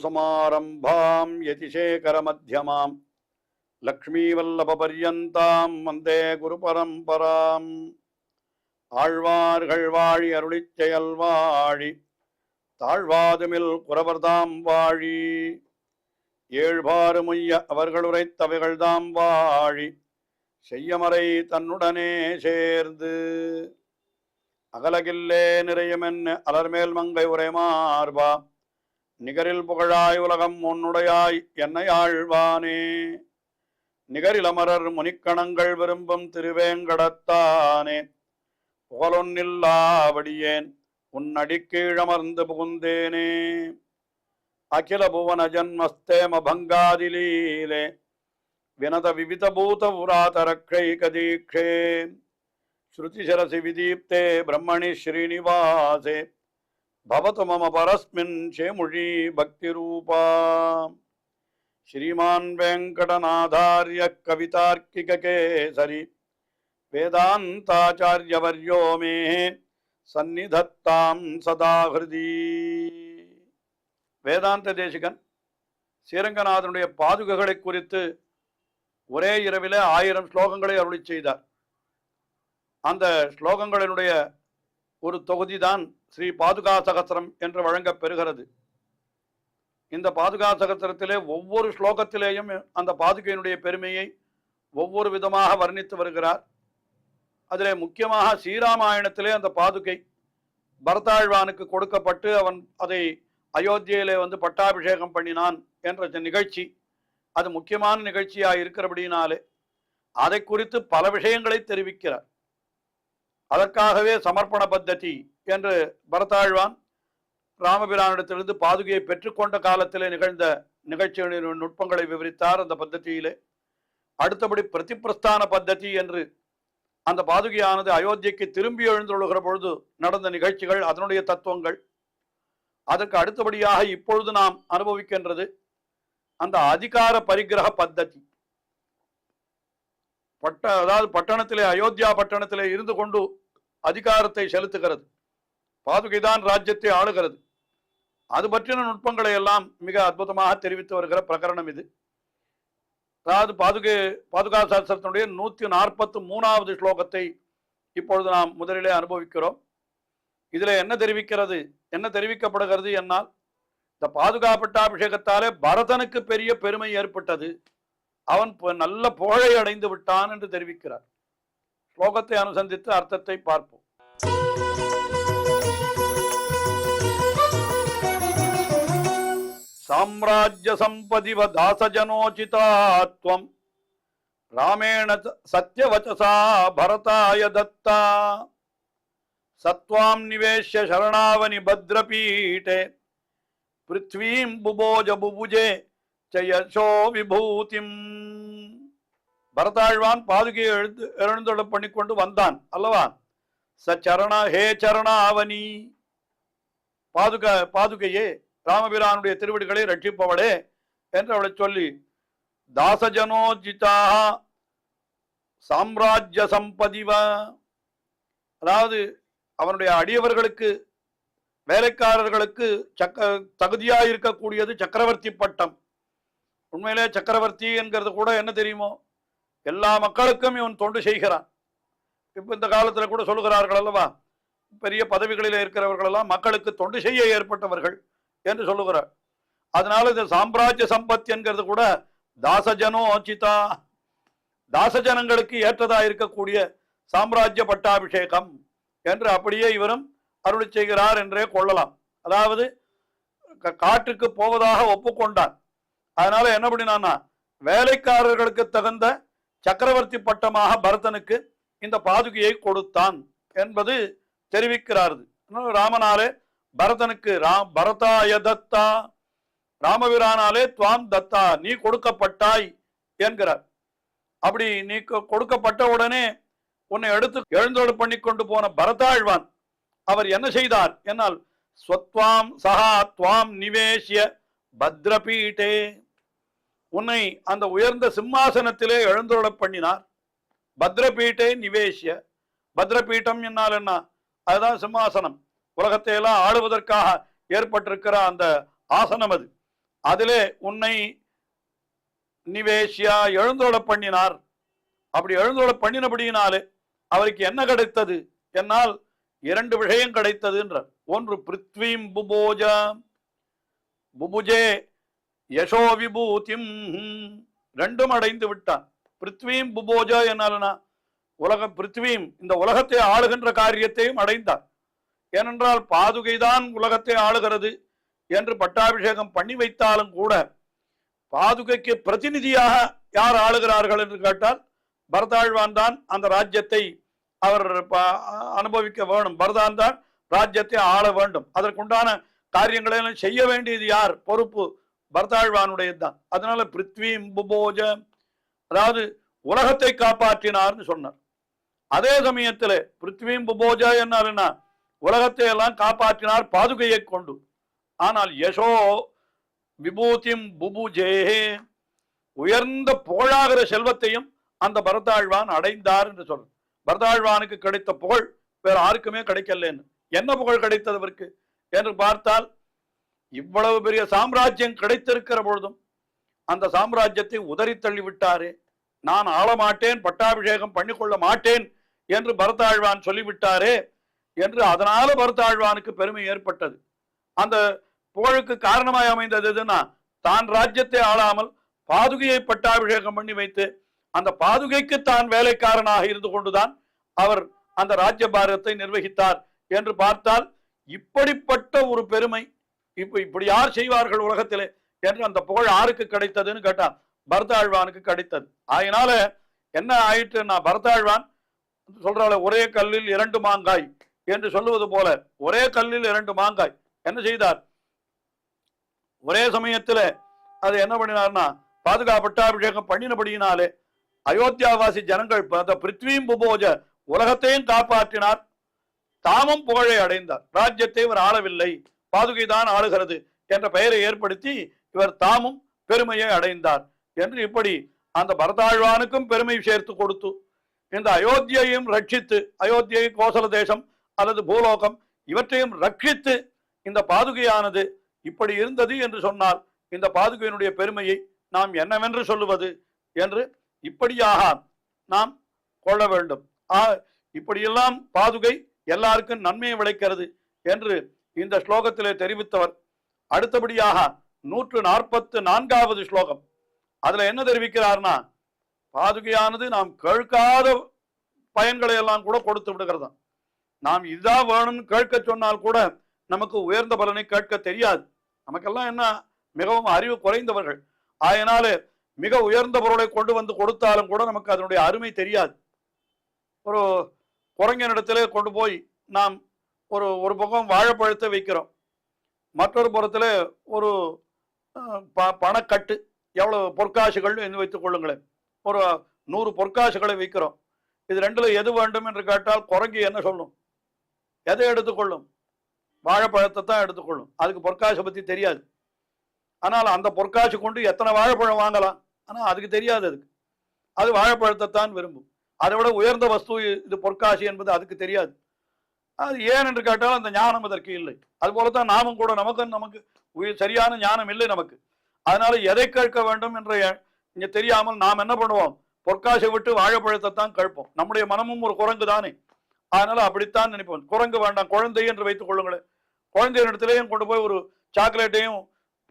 अस्मत्गुरुसमारम्भां यतिशेखरमध्यमां लक्ष्मीवल्लभपर्यन्तां वन्दे गुरुपरम्पराम् ஆழ்வார்கள் வாழி அருளிச் செயல் வாழி தாழ்வாதுமில் குறவர்தாம் வாழி ஏழ்பாறு முய்ய அவர்கள் உரைத்தவைகள்தாம் வாழி செய்யமறை தன்னுடனே சேர்ந்து அகலகில்லே நிறையுமென்னு அலர்மேல் மங்கை உரைமார்பா நிகரில் புகழாய் உலகம் உன்னுடையாய் என்னை ஆழ்வானே நிகரில் அமரர் முனிக்கணங்கள் விரும்பும் திருவேங்கடத்தானே புகழொன்னில்லாவடியேன் உன் அடிக்கீழமர்ந்து புகுந்தேனே அகில புவன ஜன்மஸ்தேம பங்காதிலீலே வினத விவித பூத புராதரக்ஷை கதீக்ஷே ஸ்ருதிசரசி விதீப்தே பிரம்மணி ஸ்ரீனிவாசே பவது மம பரஸ்மின் சேமுழி பக்திரூபா ஸ்ரீமான் வெங்கடநாதார்ய கவிதார்க்கிக கேசரி வேதாந்தாச்சாரியவர்யோ மே சந்நிதத்தாம் சதா ஹிருதி. வேதாந்த தேசிகன் ஸ்ரீரங்கநாதனுடைய பாதுகைகளை குறித்து ஒரே இரவிலே 1000 ஸ்லோகங்களை அருளி செய்தார். அந்த ஸ்லோகங்களினுடைய ஒரு தொகுதி தான் ஸ்ரீ பாதுகா சகஸ்திரம் என்று வழங்கப் பெறுகிறது. இந்த பாதுகா சகஸ்திரத்திலே ஒவ்வொரு ஸ்லோகத்திலேயும் அந்த பாதுகையினுடைய பெருமையை ஒவ்வொரு விதமாக வர்ணித்து வருகிறார். அதிலே முக்கியமாக ஸ்ரீராமாயணத்திலே அந்த பாதுகை பரதாழ்வானுக்கு கொடுக்கப்பட்டு அவன் அதை அயோத்தியிலே பட்டாபிஷேகம் பண்ணினான் என்ற நிகழ்ச்சி அது முக்கியமான நிகழ்ச்சியாக இருக்கிறபடினாலே அதை குறித்து பல விஷயங்களை தெரிவிக்கிறார். அதற்காகவே சமர்ப்பண பத்ததி என்று பரதாழ்வான் ராமபிரானிடத்திலிருந்து பாதுகையை பெற்றுக்கொண்ட காலத்திலே நிகழ்ந்த நிகழ்ச்சிகளின் நுட்பங்களை விவரித்தார் அந்த பத்ததியிலே. அடுத்தபடி பிரதிப்பிரஸ்தான பத்ததி என்று அந்த பாதுகையானது அயோத்தியைக்கு திரும்பி எழுந்துள்ள பொழுது நடந்த நிகழ்ச்சிகள், அதனுடைய தத்துவங்கள். அதற்கு அடுத்தபடியாக இப்பொழுது நாம் அனுபவிக்கின்றது அந்த அதிகார பரிகிரக பத்ததி. அதாவது பட்டணத்திலே, அயோத்தியா பட்டணத்திலே இருந்து கொண்டு அதிகாரத்தை செலுத்துகிறது. பாதுகைதான் ராஜ்யத்தை ஆளுகிறது. அது பற்றின நுட்பங்களை எல்லாம் மிக அற்புதமாக தெரிவித்து வருகிற பிரகரணம் இது. அதாவது பாதுகா சாஸ்திரத்தினுடைய 143வது ஸ்லோகத்தை இப்பொழுது நாம் முதலிலே அனுபவிக்கிறோம். இதில் என்ன தெரிவிக்கப்படுகிறது என்னால், இந்த பாதுகா பட்டாபிஷேகத்தாலே பரதனுக்கு பெரிய பெருமை ஏற்பட்டது, அவன் நல்ல புகழை அடைந்து விட்டான் என்று தெரிவிக்கிறார். ஸ்லோகத்தை அனுசந்தித்து அர்த்தத்தை பார்ப்போம். சாம்ராஜ்ய சம்பதிவ தாசஜனோசிதாத்வம் ராமேண சத்யவச்சசா பரதாய தத்தா சத்வாம் நிவேஷ்ய சரணாவனி பத்ரபீட்டே பிருத்வீம் புபோஜ புபுஜே சயசோ விபூதிம். பரதாழ்வான் பாதுகையை எழுந்தொழ பண்ணிக்கொண்டு வந்தான் அல்லவா. ஹே சரணாவனி, பாதுகையே ராமபிரானுடைய திருவடிகளை ரட்சிப்பவளே என்று அவளை சொல்லி, தாசஜனோஜிதா சாம்ராஜ்ய சம்பதிவ, அதாவது அவனுடைய அடியவர்களுக்கு வேலைக்காரர்களுக்கு தகுதியாக இருக்கக்கூடியது சக்கரவர்த்தி பட்டம். உண்மையிலே சக்கரவர்த்தி என்கிறது கூட என்ன தெரியுமோ, எல்லா மக்களுக்கும் இவன் தொண்டு செய்கிறான். இப்போ இந்த காலத்தில் கூட சொல்லுகிறார்கள் அல்லவா, பெரிய பதவிகளில் இருக்கிறவர்கள் எல்லாம் மக்களுக்கு தொண்டு செய்ய ஏற்பட்டவர்கள் என்று சொல்லுகிறார். அதனால இந்த சாம்ராஜ்ய சம்பத் என்கிறது கூட தாசஜனோசிதா, தாசஜனங்களுக்கு ஏற்றதா இருக்கக்கூடிய சாம்ராஜ்ய பட்டாபிஷேகம் என்று அப்படியே இவரும் அருளி செய்கிறார் என்றே கொள்ளலாம். அதாவது காட்டுக்கு போவதாக ஒப்புக்கொண்டான். அதனால என்ன பண்ணினான்னா, வேலைக்காரர்களுக்கு தகுந்த சக்கரவர்த்தி பட்டமாக பரதனுக்கு இந்த பாதுகையை கொடுத்தான் என்பது தெரிவிக்கிறார். ராமனாலே பரதனுக்கு பரதாய தத்தா, ராமபிரானாலே துவாம் தத்தா, நீ கொடுக்கப்பட்டாய் என்கிறார். அப்படி நீ கொடுக்கப்பட்ட உடனே உன்னை எடுத்து எழுந்தோடு பண்ணி கொண்டு போன பரதாழ்வான் அவர் என்ன செய்தார் என்னால், ஸ்வத்வாம் சஹா துவாம் நிவேஷ்ய பத்ரபீட்டே, உன்னை அந்த உயர்ந்த சிம்மாசனத்திலே எழுந்தோட பண்ணினார். பத்ரபீட்டே நிவேஷ்ய, பத்ரபீட்டம் என்னால் என்ன, அதுதான் சிம்மாசனம், உலகத்தை எல்லாம் ஆளுவதற்காக ஏற்பட்டிருக்கிற அந்த ஆசனம். அது அதிலே உன்னை நிவேஷியா எழுந்தோட பண்ணினார். அப்படி எழுந்தோட பண்ணினபடியினாலே அவருக்கு என்ன கிடைத்தது என்னால் 2 விஷயம் கிடைத்தது என்றார். ஒன்று பிருத்வீம் புபோஜா புபுஜே யசோ விபூதிம், 2ம் அடைந்து விட்டான். பிருத்வீம் புபோஜா என்னாலனா உலகம் பிருத்வீம் இந்த உலகத்தை ஆளுகின்ற காரியத்தையும் அடைந்தார். ஏனென்றால் பாதுகைதான் உலகத்தை ஆளுகிறது என்று பட்டாபிஷேகம் பண்ணி வைத்தாலும் கூட பாதுகைக்கு பிரதிநிதியாக யார் ஆளுகிறார்கள் என்று கேட்டால் பரதாழ்வான் தான் அந்த ராஜ்யத்தை அவர் அனுபவிக்க வேணும். பரதான் தான் ராஜ்யத்தை ஆள வேண்டும். அதற்குண்டான காரியங்களை செய்ய வேண்டியது யார்? பொறுப்பு பரதாழ்வானுடையதுதான். அதனால பிருத்வீம் புபோஜ, அதாவது உலகத்தை காப்பாற்றினார்னு சொன்னார். அதே சமயத்தில் பிருத்வீம் புபோஜா என்ன, உலகத்தை எல்லாம் காப்பாற்றினார் பாதுகையை கொண்டு. ஆனால் யசோ விபூதிம் புபுஜே, உயர்ந்த புகழாகிற செல்வத்தையும் அந்த பரதாழ்வான் அடைந்தார் என்று சொல்ற. பரதாழ்வானுக்கு கிடைத்த புகழ் வேற யாருக்குமே கிடைக்கலன்னு. என்ன புகழ் கிடைத்தது அவருக்கு என்று பார்த்தால், இவ்வளவு பெரிய சாம்ராஜ்யம் கிடைத்திருக்கிற பொழுதும் அந்த சாம்ராஜ்யத்தை உதறி தள்ளி விட்டாரே. நான் ஆளமாட்டேன், பட்டாபிஷேகம் பண்ணிக்கொள்ள மாட்டேன் என்று பரதாழ்வான் சொல்லிவிட்டாரே என்று அதனால பரதாழ்வானுக்கு பெருமை ஏற்பட்டது. அந்த புகழுக்கு காரணமாய் அமைந்தது எதுன்னா, தான் ராஜ்யத்தை ஆளாமல் பாதுகையை பட்டாபிஷேகம் பண்ணி வைத்து அந்த பாதுகைக்கு தான் வேலைக்காரனாக இருந்து கொண்டுதான் அவர் அந்த ராஜ்ய பாரத்தை நிர்வகித்தார் என்று பார்த்தால், இப்படிப்பட்ட ஒரு பெருமை இப்படி யார் செய்வார்கள் உலகத்திலே என்று அந்த புகழ் யாருக்கு கிடைத்ததுன்னு கேட்டா பரதாழ்வானுக்கு கிடைத்தது. அதனால என்ன ஆயிட்டுன்னா, பரதாழ்வான் சொல்றாள் ஒரே கல்லில் 2 மாங்காய் என்று சொல்லுவது போல ஒரே கல்லில் 2 மாங்காய் என்ன செய்தார்? ஒரே சமயத்துல அது என்ன பண்ணினார்னா, பட்டாபிஷேகம் பண்ணினபடியினாலே அயோத்தியாவாசி ஜனங்கள் பிருத்வீம் புபோஜ உலகத்தையும் காப்பாற்றினார், தாமும் புகழை அடைந்தார். ராஜ்யத்தை இவர் ஆளவில்லை, பாதுகை தான் ஆளுகிறது என்ற பெயரை ஏற்படுத்தி இவர் தாமும் பெருமையை அடைந்தார் என்று இப்படி அந்த பரதாழ்வானுக்கும் பெருமை சேர்த்து கொடுத்து இந்த அயோத்தியையும் ரட்சித்து, அயோத்தியை கோசல தேசம் அல்லது பூலோகம் இவற்றையும் ரட்சித்து இந்த பாதுகையானது இப்படி இருந்தது என்று சொன்னால் இந்த பாதுகையினுடைய பெருமையை நாம் என்னவென்று சொல்லுவது என்று இப்படியாக நாம் கொள்ள வேண்டும். இப்படியெல்லாம் பாதுகை எல்லாருக்கும் நன்மையை விளைக்கிறது என்று இந்த ஸ்லோகத்திலே தெரிவித்தவர். அடுத்தபடியாக 144வது ஸ்லோகம், அதுல என்ன தெரிவிக்கிறார்னா, பாதுகையானது நாம் கேட்காத பயன்களை எல்லாம் கூட கொடுத்து விடுகிறதா. நாம் இதுதான் வேணும்னு கேட்க சொன்னால் கூட நமக்கு உயர்ந்த பலனை கேட்க தெரியாது. நமக்கெல்லாம் என்ன மிகவும் அறிவு குறைந்தவர்கள். அதனால மிக உயர்ந்த பொருளை கொண்டு வந்து கொடுத்தாலும் கூட நமக்கு அதனுடைய அருமை தெரியாது. ஒரு குரங்கினிடத்திலே கொண்டு போய் நாம் ஒரு பக்கம் வாழைப்பழத்தை வைக்கிறோம், மற்றொரு புறத்தில் ஒரு பணக்கட்டு எவ்வளவு பொற்காசுகள் என்று வைத்துக் கொள்ளுங்களேன், ஒரு 100 பொற்காசுகளை வைக்கிறோம். இது 2ல எது வேண்டும் என்று கேட்டால் குரங்கி என்ன சொல்லும்? எதை எடுத்துக்கொள்ளும்? வாழைப்பழத்தை தான் எடுத்துக்கொள்ளும். அதுக்கு பொற்காசை பத்தி தெரியாது. ஆனால் அந்த பொற்காசு கொண்டு எத்தனை வாழைப்பழம் வாங்கலாம், ஆனால் அதுக்கு தெரியாது. அது வாழைப்பழத்தை தான் விரும்பும். அதை விட உயர்ந்த வஸ்து இது பொற்காசு என்பது அதுக்கு தெரியாது. அது ஏன் என்று கேட்டால் அந்த ஞானம் அதற்கு இல்லை. அதுபோலத்தான் நாமும் கூட நமக்கு சரியான ஞானம் இல்லை நமக்கு. அதனால எதை கேட்க வேண்டும் என்ற இங்க தெரியாமல் நாம் என்ன பண்ணுவோம்? பொற்காசை விட்டு வாழைப்பழத்தை தான் கேட்போம். நம்முடைய மனமும் ஒரு குரங்கு தானே, அதனால அப்படித்தான் நினைப்போம். குரங்கு வேண்டாம், குழந்தை என்று வைத்துக் கொள்ளுங்களேன். குழந்தையின் இடத்திலேயும் கொண்டு போய் ஒரு சாக்லேட்டையும்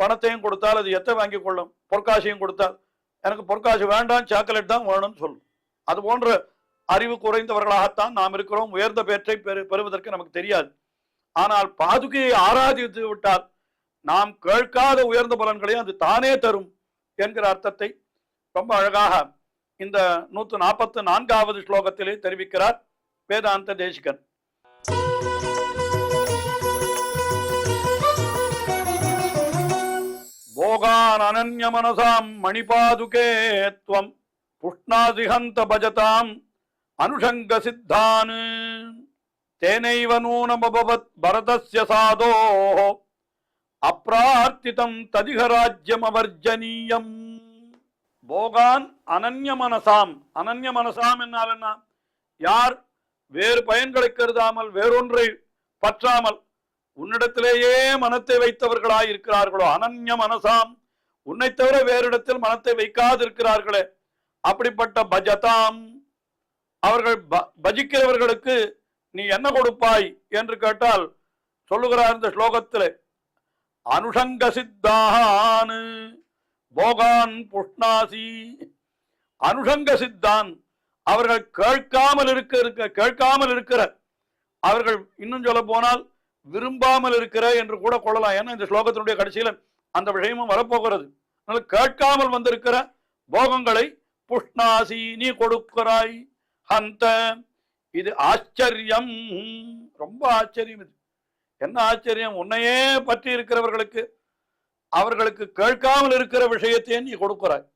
பணத்தையும் கொடுத்தால் அது எத்தை வாங்கி கொள்ளும்? பொற்காசையும் கொடுத்தால் எனக்கு பொற்காசு வேண்டாம், சாக்லேட் தான் வேணும்னு சொல்லும். அது போன்ற அறிவு குறைந்தவர்களாகத்தான் நாம் இருக்கிறோம். உயர்ந்த பேற்றை பெறுவதற்கு நமக்கு தெரியாது. ஆனால் பாதுகையை ஆராதித்து விட்டால் நாம் கேட்காத உயர்ந்த பலன்களையும் அது தானே தரும் என்கிற அர்த்தத்தை ரொம்ப அழகாக இந்த 144வது ஸ்லோகத்திலே தெரிவிக்கிறார் வேதாந்த தேசிகன். போகான் அனன்ய மனசாம் மணிபாதுகே த்வம் புஷ்ணாதிஹந்த பஜதாம் அனுஷங்க சித்தான் தேனைவ நூனமபவத் பரதஸ்ய சாதோ அப்ரார்த்திதம் ததிக ராஜ்யம் அவர்ஜனீயம். போகான் அனன்ய மனசாம், அனன்ய மனசாம் என்னால் என்ன? யார் வேறு பயன்களை கருதாமல் வேறொன்றை பற்றாமல் உன்னிடத்திலேயே மனத்தை வைத்தவர்களாய் இருக்கிறார்களோ, அனன்ய மனசாம் உன்னை தவிர வேறு இடத்தில் மனத்தை வைக்காதிருக்கிறார்களே, அப்படிப்பட்ட பஜதாம் அவர்கள் பஜிக்கிறவர்களுக்கு நீ என்ன கொடுப்பாய் என்று கேட்டால் சொல்லுகிறார் இந்த ஸ்லோகத்தில், அனுஷங்க சித்தான்னு போகான் புஷ்ணாசி. அனுஷங்க சித்தான் அவர்கள் கேட்காமல் இருக்கிற அவர்கள் இன்னும் சொல்ல போனால் விரும்பாமல் இருக்கிற என்று கூட கொள்ளலாம். ஏன்னா இந்த ஸ்லோகத்தினுடைய கடைசியில் அந்த விஷயமும் வரப்போகிறது. கேட்காமல் வந்திருக்கிற போகங்களை புஷ்ணாசி நீ கொடுக்கிறாய். ஹந்த இது ஆச்சரியம், ரொம்ப ஆச்சரியம். இது என்ன ஆச்சரியம்? உன்னையே பற்றி இருக்கிறவர்களுக்கு அவர்களுக்கு கேட்காமல் இருக்கிற விஷயத்தையும் நீ கொடுக்கிறாய்.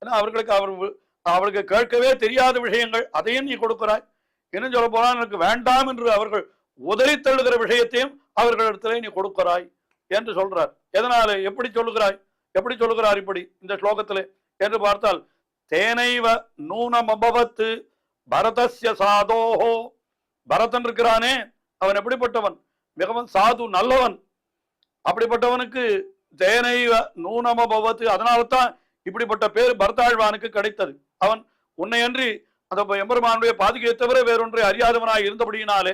ஏன்னா அவர்களுக்கு கேட்கவே தெரியாத விஷயங்கள் அதையும் நீ கொடுக்கிறாய். இன்னும் சொல்ல போனா எனக்கு வேண்டாம் என்று அவர்கள் உதறி தள்ளுகிற விஷயத்தையும் அவர்களிடத்திலே நீ கொடுக்கிறாய் என்று சொல்றார். எதனால எப்படி சொல்லுகிறார் இப்படி இந்த ஸ்லோகத்திலே என்று பார்த்தால், தேனைவ நூனமபவத்து பரதஸ்ய சாதோஹோ. பரதன் இருக்கிறானே அவன் எப்படிப்பட்டவன்? மிகவும் சாது, நல்லவன். அப்படிப்பட்டவனுக்கு தேனைவ நூனமபவத்து, அதனால்தான் இப்படிப்பட்ட பேர் பரதாழ்வானுக்கு கிடைத்தது. அவன் உன்னையன்றி அந்த எம்பெருமானுடைய பாதுகையை தவிர வேறொன்றை அறியாதவனாய் இருந்தபடியினாலே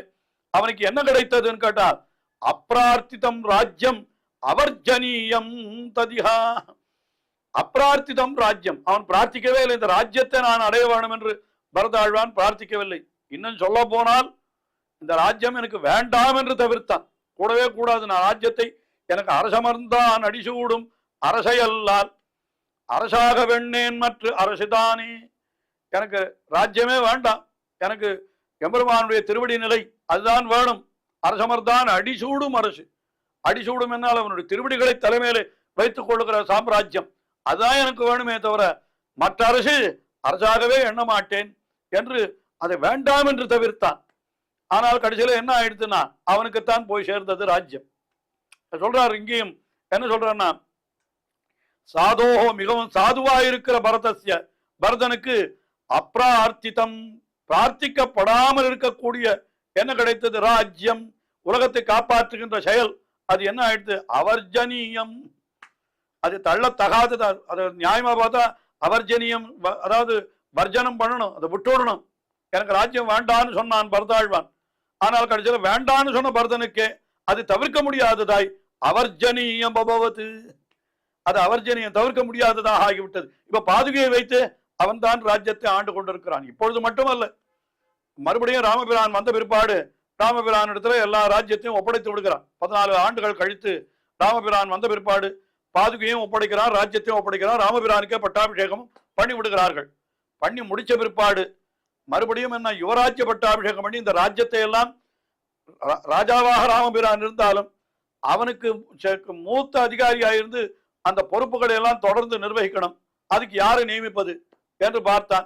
அவனுக்கு என்ன கிடைத்ததுன்னு கேட்டால், அப்பிரார்த்திதம் ராஜ்யம் அவர்ஜனீயம் ததிஹா. அப்பிரார்த்திதம் ராஜ்யம், அவன் பிரார்த்திக்கவே இல்லை இந்த ராஜ்யத்தை நான் அடைய வேணும் என்று பரதாழ்வான் பிரார்த்திக்கவில்லை. இன்னும் சொல்ல போனால் இந்த ராஜ்யம் எனக்கு வேண்டாம் என்று தவிர்த்தான். கூடவே கூடாது, நான் ராஜ்யத்தை எனக்கு அரசமர்ந்தான் அடிசூடும் அரசையல்லால் அரசாக வெண்ணேன் மற்ற அரசுதானே. எனக்கு ராஜ்யமே வேண்டாம், எனக்கு எம்பெருமானுடைய திருவடி நிலை அதுதான் வேணும். அரசமர்தான் அடிசூடும் அரசு. அடிசூடும் என்னால் அவனுடைய திருவடிகளை தலைமையிலே வைத்துக் கொள்ளுகிற சாம்ராஜ்யம் அதுதான் எனக்கு வேணுமே தவிர மற்ற அரசு அரசாகவே எண்ண மாட்டேன் என்று அதை வேண்டாம் என்று தவிர்த்தான். ஆனால் கடைசியில் என்ன ஆயிடுச்சுன்னா அவனுக்குத்தான் போய் சேர்ந்தது ராஜ்யம். சொல்றாரு இங்கேயும் என்ன சொல்றான்னா, சாதோஹோ மிகவும் சாதுவாயிருக்கிற பரதஸ்ய பரதனுக்கு அப்ரார்த்திதம் பிரார்த்திக்கப்படாமல் இருக்கக்கூடிய என்ன கிடைத்தது? ராஜ்யம், உலகத்தை காப்பாற்றுகின்ற செயல். அது என்ன ஆயிடுது? அவர்ஜனீயம், அது தள்ளத்தகாதது. அது நியாயமா பார்த்தா அவர்ஜனீயம், அதாவது வர்ஜனம் பண்ணணும், அதை விட்டுவிடணும். எனக்கு ராஜ்யம் வேண்டான்னு சொன்னான் பரதாழ்வான். ஆனால் கடைசியில் வேண்டான்னு சொன்ன பரதனுக்கே அது தவிர்க்க முடியாததாய் அவர்ஜனீயம் பபவத்து, அது அவர்ஜனீயம் தவிர்க்க முடியாததாக ஆகிவிட்டது. இப்ப பாதுகையை வைத்து அவன் தான் ராஜ்யத்தை ஆண்டு கொண்டிருக்கிறான். இப்பொழுது மட்டுமல்ல, மறுபடியும் ராமபிரான் வந்த பிற்பாடு ராமபிரான் இடத்துல எல்லா ராஜ்யத்தையும் ஒப்படைத்து விடுகிறான். 14 ஆண்டுகள் கழித்து ராமபிரான் வந்த பிற்பாடு பாதுகையும் ஒப்படைக்கிறான், ராஜ்யத்தையும் ஒப்படைக்கிறான். ராமபிரானுக்கே பட்டாபிஷேகம் பண்ணி விடுகிறார்கள். பண்ணி முடிச்ச பிற்பாடு மறுபடியும் என்ன யுவராஜ்ய பட்டாபிஷேகம் பண்ணி இந்த ராஜ்யத்தை எல்லாம் ராஜாவாக ராமபிரான் இருந்தாலும் அவனுக்கு மூத்த அதிகாரியாயிருந்து அந்த பொறுப்புகளை எல்லாம் தொடர்ந்து நிர்வகிக்கணும். அதுக்கு யாரை நியமிப்பது என்று பார்த்தான்.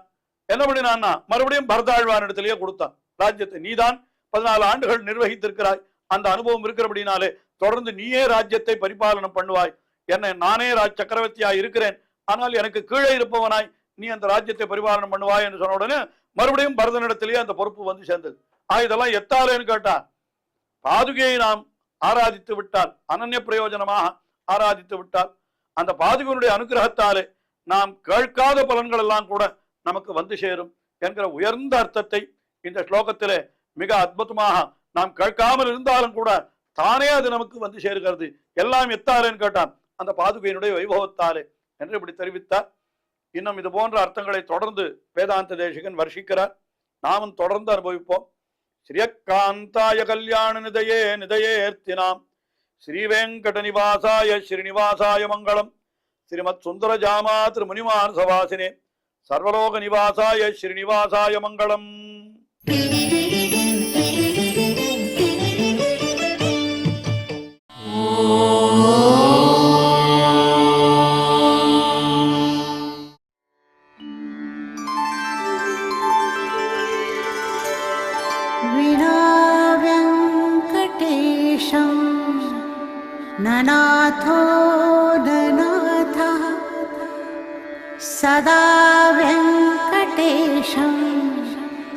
என்ன பண்ணினான்னா மறுபடியும் பரதாழ்வான் இடத்திலேயே கொடுத்தான் ராஜ்யத்தை. நீதான் 14 ஆண்டுகள் நிர்வகித்திருக்கிறாய், அந்த அனுபவம் இருக்கிறபடினாலே தொடர்ந்து நீயே ராஜ்யத்தை பரிபாலனம் பண்ணுவாய். என்ன நானே சக்கரவர்த்தியாய் இருக்கிறேன், ஆனால் எனக்கு கீழே இருப்பவனாய் நீ அந்த ராஜ்யத்தை பரிபாலனம் பண்ணுவாய் என்று சொன்ன உடனே மறுபடியும் பரதனிடத்திலேயே அந்த பொறுப்பு வந்து சேர்ந்தது. இதெல்லாம் எத்தாலேன்னு கேட்டா, பாதுகையை நாம் ஆராதித்து விட்டால், அனன்ய பிரயோஜனமாக ஆராதித்து விட்டால், அந்த பாதுகையினுடைய அனுகிரகத்தாலே நாம் கேட்காத பலன்கள் எல்லாம் கூட நமக்கு வந்து சேரும் என்கிற உயர்ந்த அர்த்தத்தை இந்த ஸ்லோகத்திலே மிக அற்புதமாக, நாம் கேட்காமல் இருந்தாலும் கூட தானே அது நமக்கு வந்து சேருகிறது. எல்லாம் எத்தாலேன்னு கேட்டான், அந்த பாதுகையினுடைய வைபவத்தாலே என்று இப்படி தெரிவித்தார். இன்னும் இது போன்ற அர்த்தங்களை தொடர்ந்து வேதாந்த தேசிகன் வர்ஷிக்கிறார். நாமும் தொடர்ந்து அனுபவிப்போம். ஸ்ரீயக்காந்தாய கல்யாண நிதையே நிதையேர்த்தினாம் ஸ்ரீவேங்கட நிவாசாய ஸ்ரீனிவாசாய மங்களம். ஸ்ரீமத் சுந்தர ஜாமா திருமுனிமான் சவாசினே சர்வலோக நிவாசாய ஸ்ரீனிவாசாய மங்களம். ननाथो ननाथः सदा वेङ्कटेशं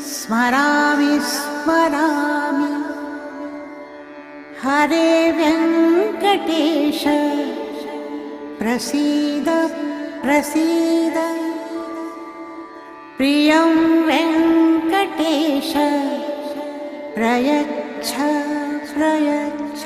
स्मरामि स्मरामि. हरे वेङ्कटेश प्रसीद प्रसीद प्रियं वेङ्कटेश प्रयच्छ प्रयच्छ